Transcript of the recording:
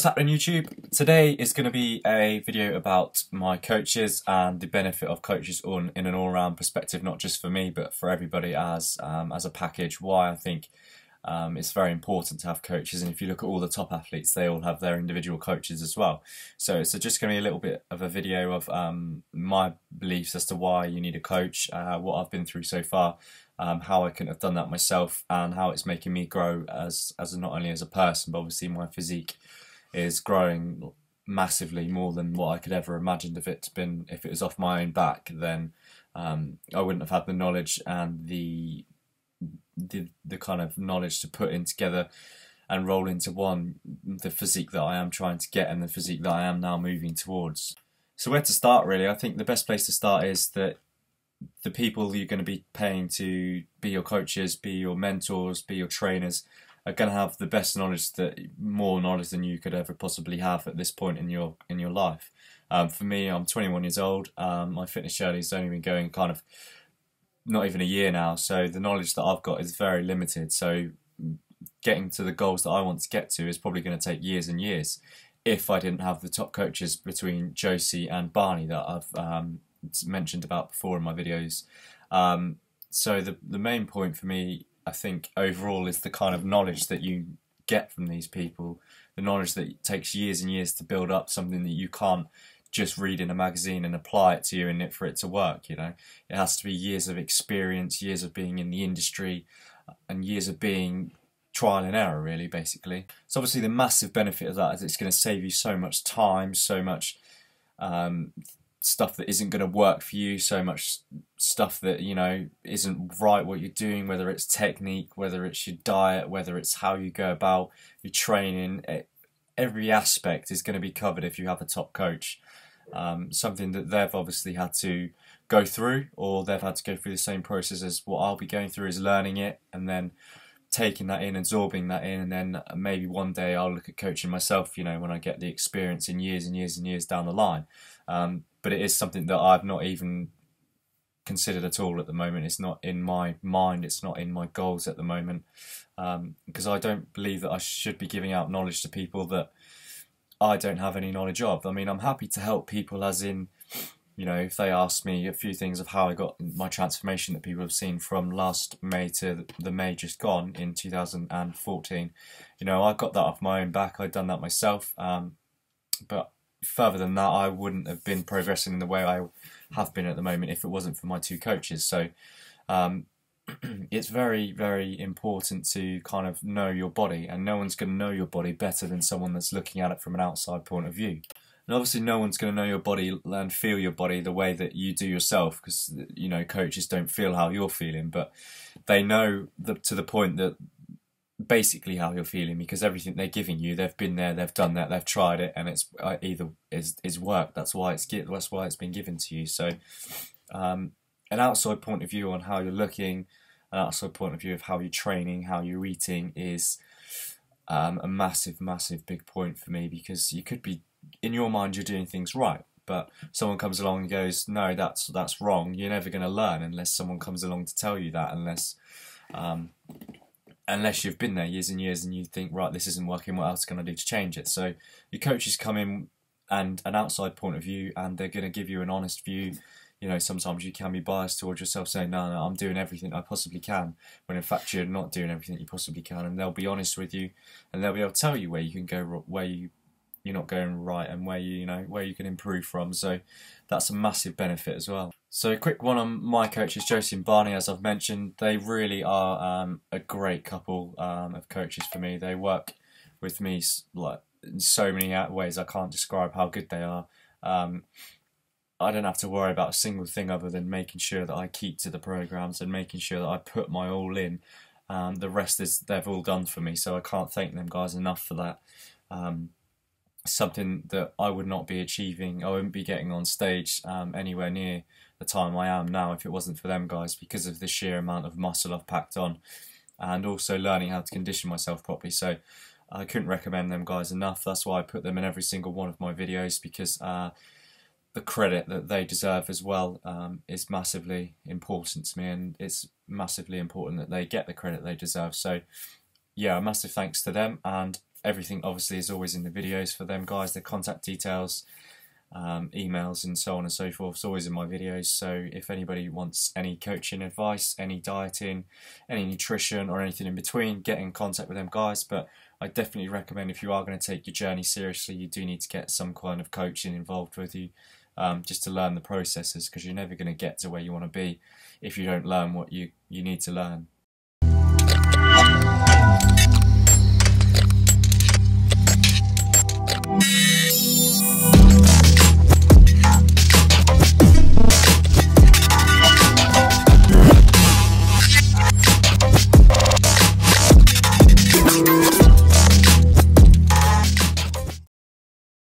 happening, YouTube? Today is going to be a video about my coaches and the benefit of coaches in an all-round perspective, not just for me but for everybody as a package. Why I think it's very important to have coaches, and if you look at all the top athletes, they all have their individual coaches as well. So it's just going to be a little bit of a video of my beliefs as to why you need a coach, what I've been through so far, how I couldn't have done that myself, and how it's making me grow as not only as a person, but obviously my physique is growing massively, more than what I could ever imagined. If it was off my own back, then I wouldn't have had the knowledge and the kind of knowledge to put in together and roll into one the physique that I am trying to get and the physique that I am now moving towards. So where to start, really? I think the best place to start is that the people you're going to be paying to be your coaches, be your mentors, be your trainers, are going to have the best knowledge, more knowledge than you could ever possibly have at this point in your life. For me, I'm 21 years old. My fitness journey has only been going kind of not even a year now, so the knowledge that I've got is very limited. So getting to the goals that I want to get to is probably going to take years and years if I didn't have the top coaches between Josie and Barny that I've mentioned about before in my videos. So the main point for me, I think, overall, is the kind of knowledge that you get from these people, the knowledge that it takes years and years to build up, something that you can't just read in a magazine and apply it to you and for it to work. It has to be years of experience, years of being in the industry, and years of being trial and error, really, basically. So obviously the massive benefit of that is it's going to save you so much time, so much stuff that isn't going to work for you, so much stuff that isn't right what you're doing, whether it's technique, whether it's your diet, whether it's how you go about your training. Every aspect is going to be covered if you have a top coach. Something that they've obviously had to go through, or they've had to go through the same process as what I'll be going through, is learning it and then taking that in, absorbing that in, and then maybe one day I'll look at coaching myself, when I get the experience in years and years and years down the line. But it is something that I've not even considered at all at the moment. It's not in my mind, it's not in my goals at the moment, because I don't believe that I should be giving out knowledge to people that I don't have any knowledge of. I mean, I'm happy to help people, as in, if they ask me a few things of how I got my transformation that people have seen from last May to the May just gone in 2014. I got that off my own back. I'd done that myself, but further than that, I wouldn't have been progressing in the way I have been at the moment if it wasn't for my two coaches. So it's very, very important to kind of know your body, and no one's going to know your body better than someone that's looking at it from an outside point of view. And obviously no one's going to know your body and feel your body the way that you do yourself, because coaches don't feel how you're feeling, but they know to the point that basically how you're feeling, because everything they're giving you, they've been there, they've done that, they've tried it, and it's either is worked. That's why it's been given to you. So an outside point of view on how you're looking, an outside point of view of how you're training, how you're eating, is a massive big point for me, because you could be, in your mind, you're doing things right, but someone comes along and goes, no, that's wrong. You're never going to learn unless someone comes along to tell you that, unless you've been there years and years and you think, right, this isn't working, what else can I do to change it? So your coaches come in and an outside point of view, and they're going to give you an honest view. Sometimes you can be biased towards yourself, saying, no, I'm doing everything I possibly can, when in fact you're not doing everything you possibly can, and they'll be honest with you, and they'll be able to tell you where you can go, where you're not going right, and where you can improve from. So that's a massive benefit as well. So a quick one on my coaches, Josie and Barny. As I've mentioned, they really are a great couple of coaches for me. They work with me like in so many ways I can't describe how good they are. I don't have to worry about a single thing other than making sure that I keep to the programs and making sure that I put my all in. The rest they've all done for me, so I can't thank them guys enough for that. Something that I would not be achieving, I wouldn't be getting on stage anywhere near the time I am now if it wasn't for them guys, because of the sheer amount of muscle I've packed on, and also learning how to condition myself properly. So I couldn't recommend them guys enough. That's why I put them in every single one of my videos, because the credit that they deserve as well is massively important to me, and it's massively important that they get the credit they deserve. So yeah, a massive thanks to them, and everything obviously is always in the videos for them guys. Their contact details, emails and so on and so forth is always in my videos. So if anybody wants any coaching advice, any dieting, any nutrition or anything in between, get in contact with them guys. But I definitely recommend, if you are going to take your journey seriously, you do need to get some kind of coaching involved with you, just to learn the processes, because you're never going to get to where you want to be if you don't learn what you need to learn.